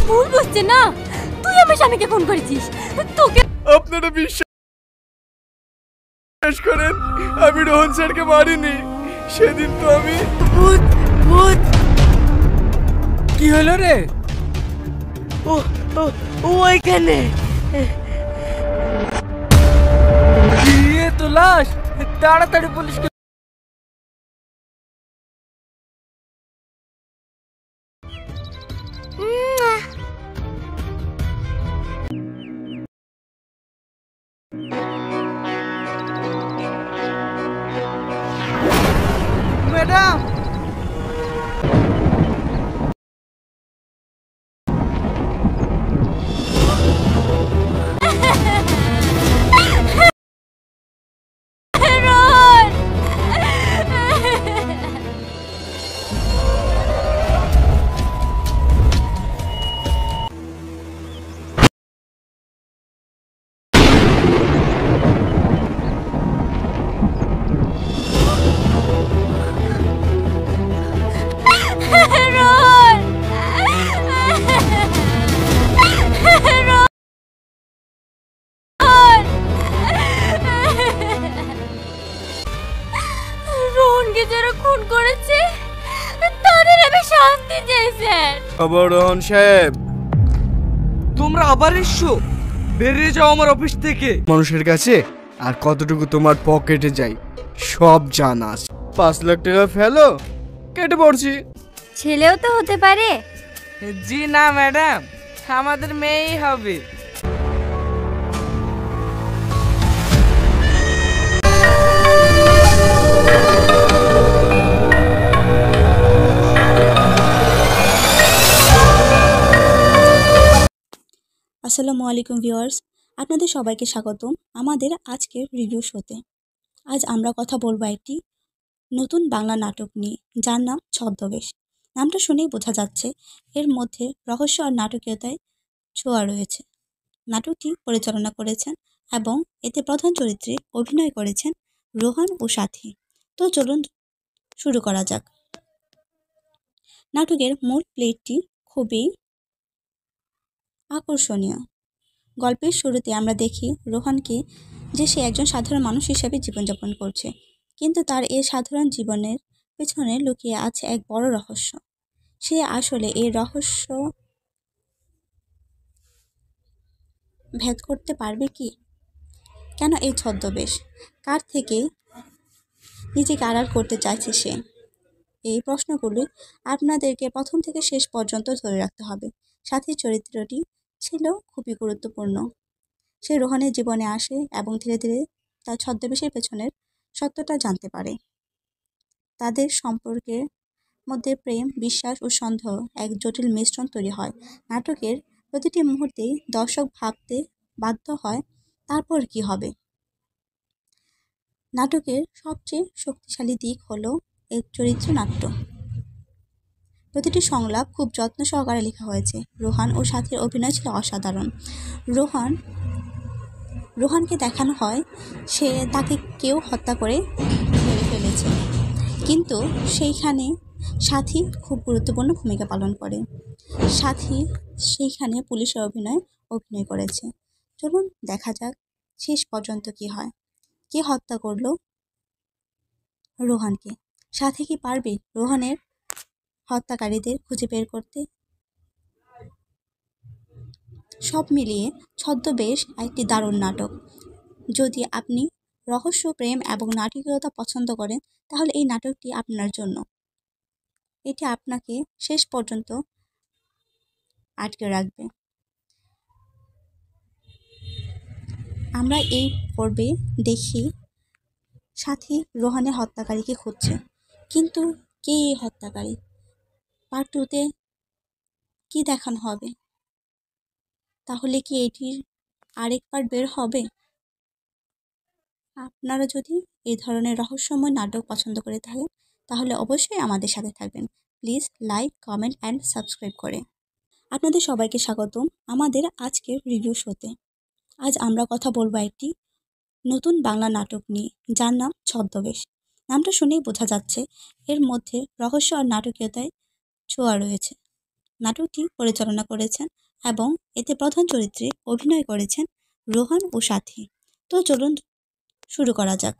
ভুল বুঝছে না, তুই আমার স্বামীকে ফোন করেছিস। তোকে আপনারা বিশ্বাস করেন আমি রোহন স্যারকে মারিনি। সেদিন তো আমি ভূত ভূত কি হলো রে? ও ও ও ওইখানে। ये तो लाश, তাড়াতাড়ি পুলিশকে। ম্যাডাম রোহন, রোহন, রোহনকে যারা খুন করেছে তাদের আমি শাস্তি চাই স্যার। খবর রোহন সাহেব, তোমরা আবার এসছো? বেরিয়ে যাও আমার অফিস থেকে। মানুষের কাছে আর কতটুকু তোমার পকেটে যাই সব জানা আছে। 5 লাখ টাকা ফেলো, কেটে পড়ছি। ছেলেও তো হতে পারে। জি না ম্যাডাম, আমাদের মেয়েই হবে। আসসালামু আলাইকুম ভিউয়ার্স, আপনাদের সবাইকে স্বাগতম আমাদের আজকের রিভিউ শোতে। আজ আমরা কথা বলবো একটি নতুন বাংলা নাটক নিয়ে, যার নাম ছদ্মবেশ। নামটা শুনেই বোঝা যাচ্ছে এর মধ্যে রহস্য আর নাটকীয়তায় ছোঁয়া রয়েছে। নাটকটি পরিচালনা করেছেন এবং এতে প্রধান চরিত্রে অভিনয় করেছেন রোহন ও সাথী। তো চলুন শুরু করা যাক। নাটকের মূল প্লেটটি খুবই আকর্ষণীয়। গল্পের শুরুতে আমরা দেখি রোহনকে, যে সে একজন সাধারণ মানুষ হিসেবে জীবনযাপন করছে, কিন্তু তার এই সাধারণ জীবনের পেছনে লুকিয়ে আছে এক বড় রহস্য। সে আসলে এই রহস্য ভেদ করতে পারবে কি? কেন এই ছদ্মবেশ? কার থেকে নিজেকে আড়াল করতে চাইছে সে? এই প্রশ্নগুলি আপনাদেরকে প্রথম থেকে শেষ পর্যন্ত ধরে রাখতে হবে। সাথী চরিত্রটি ছিল খুবই গুরুত্বপূর্ণ। সে রোহনের জীবনে আসে এবং ধীরে ধীরে তার ছদ্মবেশের পেছনের সত্যটা জানতে পারে। তাদের সম্পর্কের মধ্যে প্রেম, বিশ্বাস ও সন্দেহ এক জটিল মিশ্রণ তৈরি হয়। নাটকের প্রতিটি মুহূর্তেই দর্শক ভাবতে বাধ্য হয় তারপর কি হবে। নাটকের সবচেয়ে শক্তিশালী দিক হলো এর চরিত্রনাট্য। প্রতিটি সংলাপ খুব যত্ন সহকারে লেখা হয়েছে। রোহন ও সাথীর অভিনয় ছিল অসাধারণ। রোহনকে দেখানো হয় তাকে কেউ হত্যা করে মেরে ফেলেছে, কিন্তু সেইখানে সাথী খুব গুরুত্বপূর্ণ ভূমিকা পালন করে। সাথী সেইখানে পুলিশের অভিনয় করেছে। চলুন দেখা যাক শেষ পর্যন্ত কি হয়। কে হত্যা করলো রোহনকে? সাথী কি পারবে রোহনের হত্যাকারীদের খুঁজে বের করতে? সব মিলিয়ে ছদ্মবেশ একটি দারুণ নাটক। যদি আপনি রহস্য, প্রেম এবং নাটকীয়তা পছন্দ করেন তাহলে এই নাটকটি আপনার জন্য। এটি আপনাকে শেষ পর্যন্ত আটকে রাখবে। আমরা এই পর্বে দেখি সাথী রোহনের হত্যাকারীকে খুঁজছে, কিন্তু কে এই হত্যাকারী? পার্ট 2-তে কি দেখানো হবে? তাহলে কি এটির আরেক পার্ট বের হবে? আপনারা যদি এই ধরনের রহস্যময় নাটক পছন্দ করে থাকেন তাহলে অবশ্যই আমাদের সাথে থাকবেন। Please like, comment and subscribe করে। আপনাদের সবাইকে স্বাগতম আমাদের আজকের রিভিউ শোতে। আজ আমরা কথা বলবো একটি নতুন বাংলা নাটক নিয়ে, যার নাম ছদ্মবেশ। নামটা শুনেই বোঝা যাচ্ছে এর মধ্যে রহস্য আর নাটকীয়তায় ছোঁয়া রয়েছে। নাটকটি পরিচালনা করেছেন এবং এতে প্রধান চরিত্রে অভিনয় করেছেন রোহান ও সাথী। তো চলুন শুরু করা যাক।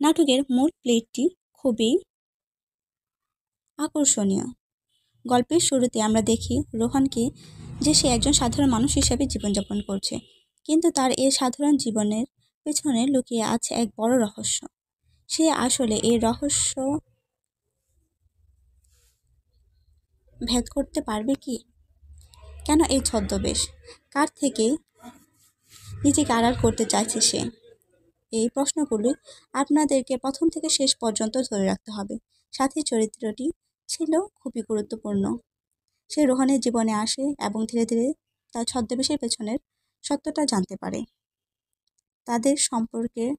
নাটকের মূল প্লটটি খুবই আকর্ষণীয়। গল্পের শুরুতে আমরা দেখি রোহানকে যে সে একজন সাধারণ মানুষ হিসেবে জীবনযাপন করছে, কিন্তু তার এই সাধারণ জীবনের পেছনে লুকিয়ে আছে এক বড় রহস্য। সে আসলে এই রহস্য ভেদ করতে পারবে কি? কেন এই ছদ্মবেশ? কার থেকে নিজেকে আড়াল করতে চাইছে সে? এই প্রশ্নগুলি আপনাদেরকে প্রথম থেকে শেষ পর্যন্ত ধরে রাখতে হবে। সাথী চরিত্রটি ছিল খুবই গুরুত্বপূর্ণ। সে রোহানের জীবনে আসে এবং ধীরে ধীরে তার ছদ্মবেশের পেছনের সত্যটা জানতে পারে। তাদের সম্পর্কের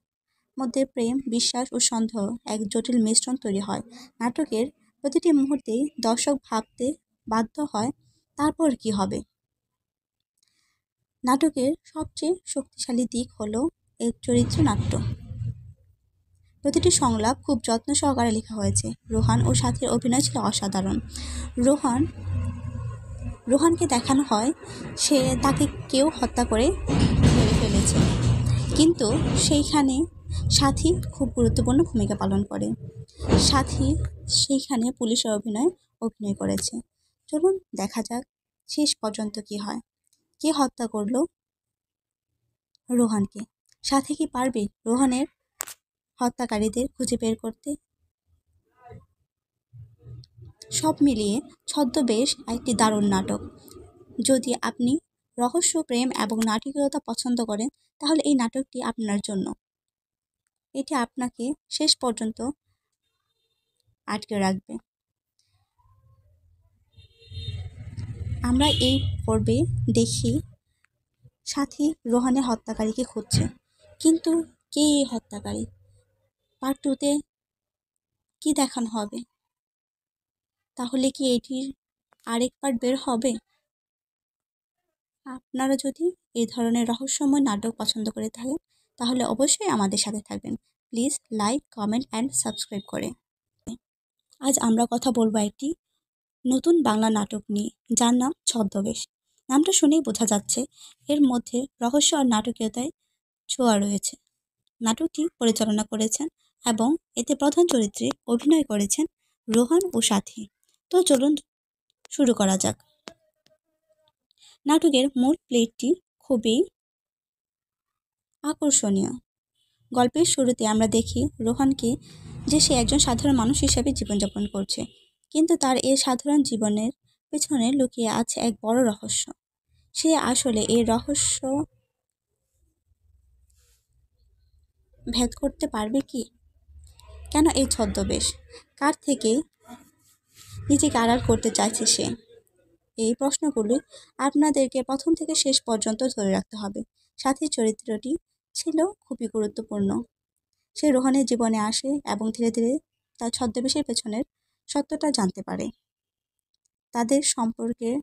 মধ্যে প্রেম, বিশ্বাস ও সন্দেহ এক জটিল মিশ্রণ তৈরি হয়। নাটকের প্রতিটি মুহূর্তেই দর্শক ভাবতে বাধ্য হয় তারপর কি হবে। নাটকের সবচেয়ে শক্তিশালী দিক হলো এর চরিত্রনাট্য। প্রতিটি সংলাপ খুব যত্ন সহকারে লেখা হয়েছে। রোহান ও সাথীর অভিনয় ছিল অসাধারণ। রোহানকে দেখানো হয় সে তাকে কেউ হত্যা করে মেরে ফেলেছে, কিন্তু সেইখানে সাথী খুব গুরুত্বপূর্ণ ভূমিকা পালন করে। সাথী সেইখানে পুলিশের অভিনয় করেছে। চলুন দেখা যাক শেষ পর্যন্ত কি হয়। কে হত্যা করলো রোহানকে? সাথী কি পারবে রোহানের হত্যাকারীদের খুঁজে বের করতে? সব মিলিয়ে ছদ্মবেশ একটি দারুণ নাটক। যদি আপনি রহস্য, প্রেম এবং নাটকীয়তা পছন্দ করেন তাহলে এই নাটকটি আপনার জন্য। এটি আপনাকে শেষ পর্যন্ত আটকে রাখবে। আমরা এই পর্বে দেখি সাথী রোহানের হত্যাকারীকে খুঁজছে, কিন্তু কে এই হত্যাকারী? পার্ট 2-তে কি দেখানো হবে? তাহলে কি এটির আরেক পার্ট বের হবে? আপনারা যদি এই ধরনের রহস্যময় নাটক পছন্দ করে থাকেন তাহলে অবশ্যই আমাদের সাথে থাকবেন। Please like, comment and subscribe করে। আজ আমরা কথা বলবো একটি নতুন বাংলা নাটক নিয়ে, যার নাম ছদ্মবেশ। নামটা শুনেই বোঝা যাচ্ছে এর মধ্যে রহস্য আর নাটকীয়তায় ছোঁয়া রয়েছে। নাটকটি পরিচালনা করেছেন এবং এতে প্রধান চরিত্রে অভিনয় করেছেন রোহান ও সাথী। তো চলুন শুরু করা যাক। নাটকের মূল প্লটটি খুবই আকর্ষণীয়। গল্পের শুরুতে আমরা দেখি রোহানকে যে সে একজন সাধারণ মানুষ হিসেবে জীবনযাপন করছে, কিন্তু তার এই সাধারণ জীবনের পেছনে লুকিয়ে আছে এক বড় রহস্য। সে আসলে এই রহস্য ভেদ করতে পারবে কি? কেন এই ছদ্মবেশ? কার থেকে নিজেকে আড়াল করতে চাইছে সে? এই প্রশ্নগুলি আপনাদেরকে প্রথম থেকে শেষ পর্যন্ত ধরে রাখতে হবে। সাথী চরিত্রটি ছিল খুবই গুরুত্বপূর্ণ। সে রোহানের জীবনে আসে এবং ধীরে ধীরে তার ছদ্মবেশের পেছনের সত্যটা জানতে পারে। তাদের সম্পর্কের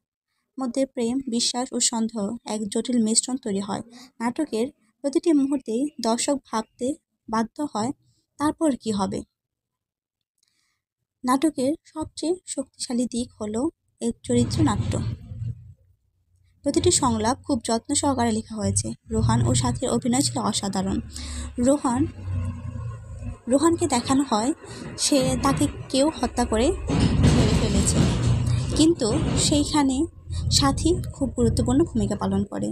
মধ্যে প্রেম, বিশ্বাস ও সন্দেহ এক জটিল মিশ্রণ তৈরি হয়। নাটকের প্রতিটি মুহূর্তেই দর্শক ভাবতে বাধ্য হয় তারপর কি হবে। নাটকের সবচেয়ে শক্তিশালী দিক হলো এর চরিত্রনাট্য। প্রতিটি সংলাপ খুব যত্ন সহকারে লেখা হয়েছে। রোহান ও সাথীর অভিনয় ছিল অসাধারণ। রোহানকে দেখানো হয় সে তাকে কেউ হত্যা করে মেরে ফেলেছে, কিন্তু সেইখানে সাথী খুব গুরুত্বপূর্ণ ভূমিকা পালন করে।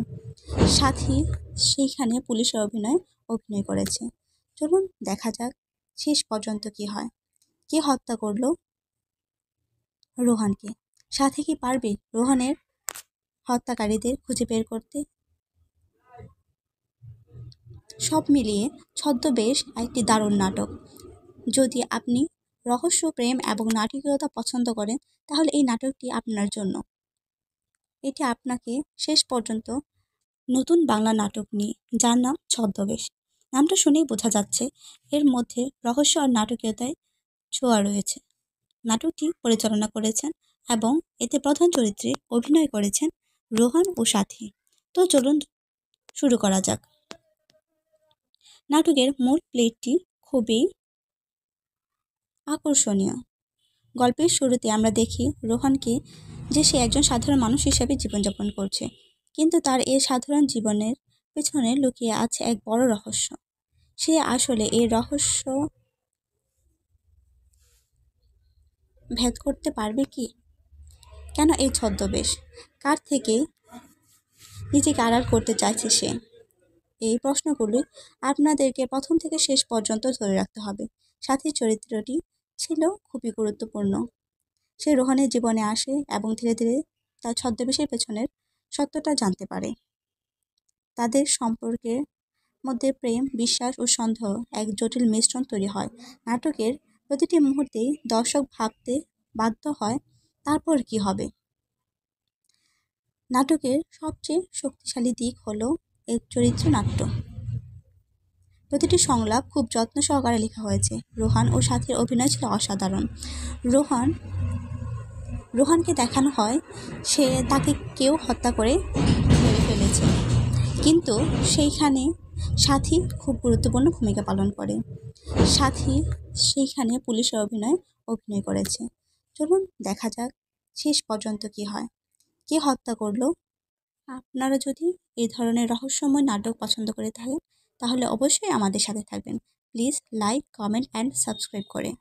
সাথী সেইখানে পুলিশের অভিনয় করেছে। চলুন দেখা যাক শেষ পর্যন্ত কি হয়। কে হত্যা করলো রোহানকে? সাথী কি পারবে রোহানের হত্যাকারীদের খুঁজে বের করতে? সব মিলিয়ে ছদ্মবেশ একটি দারুণ নাটক। যদি আপনি রহস্য, প্রেম এবং নাটকীয়তা পছন্দ করেন তাহলে এই নাটকটি আপনার জন্য। এটি আপনাকে শেষ পর্যন্ত নতুন বাংলা নাটক নিয়ে, যার নাম ছদ্মবেশ। নামটা শুনেই বোঝা যাচ্ছে এর মধ্যে রহস্য আর নাটকীয়তায় ছোঁয়া রয়েছে। নাটকটি পরিচালনা করেছেন এবং এতে প্রধান চরিত্রে অভিনয় করেছেন রোহান ও সাথী। তো চলুন শুরু করা যাক। নাটকের মূল প্লটটি খুবই আকর্ষণীয়। গল্পের শুরুতে আমরা দেখি রোহানকে যে সে একজন সাধারণ মানুষ হিসেবে জীবনযাপন করছে, কিন্তু তার এই সাধারণ জীবনের পেছনে লুকিয়ে আছে এক বড় রহস্য। সে আসলে এই রহস্য ভেদ করতে পারবে কি? কেন এই ছদ্মবেশ? কার থেকে নিজেকে আড়াল করতে চাইছে সে? এই প্রশ্নগুলি আপনাদেরকে প্রথম থেকে শেষ পর্যন্ত ধরে রাখতে হবে। সাথী চরিত্রটি ছিল খুবই গুরুত্বপূর্ণ। সে রোহানের জীবনে আসে এবং ধীরে ধীরে তার ছদ্মবেশের পেছনের সত্যটা জানতে পারে। তাদের সম্পর্কের মধ্যে প্রেম, বিশ্বাস ও সন্দেহ এক জটিল মিশ্রণ তৈরি হয়। নাটকের প্রতিটি মুহূর্তেই দর্শক ভাবতে বাধ্য হয় তারপর কি হবে। নাটকের সবচেয়ে শক্তিশালী দিক হলো এর চরিত্রনাট্য। প্রতিটি সংলাপ খুব যত্ন সহকারে লেখা হয়েছে। রোহান ও সাথীর অভিনয় ছিল অসাধারণ। রোহানকে দেখানো হয় তাকে কেউ হত্যা করে মেরে ফেলেছে, কিন্তু সেইখানে সাথী খুব গুরুত্বপূর্ণ ভূমিকা পালন করে। সাথী সেইখানে পুলিশের অভিনয় করেছে। চলুন দেখা যাক শেষ পর্যন্ত কি হয়, কে হত্যা করলো। আপনারা যদি এই ধরনের রহস্যময় নাটক পছন্দ করে থাকেন তাহলে অবশ্যই আমাদের সাথে থাকবেন। Please like, comment and subscribe করে।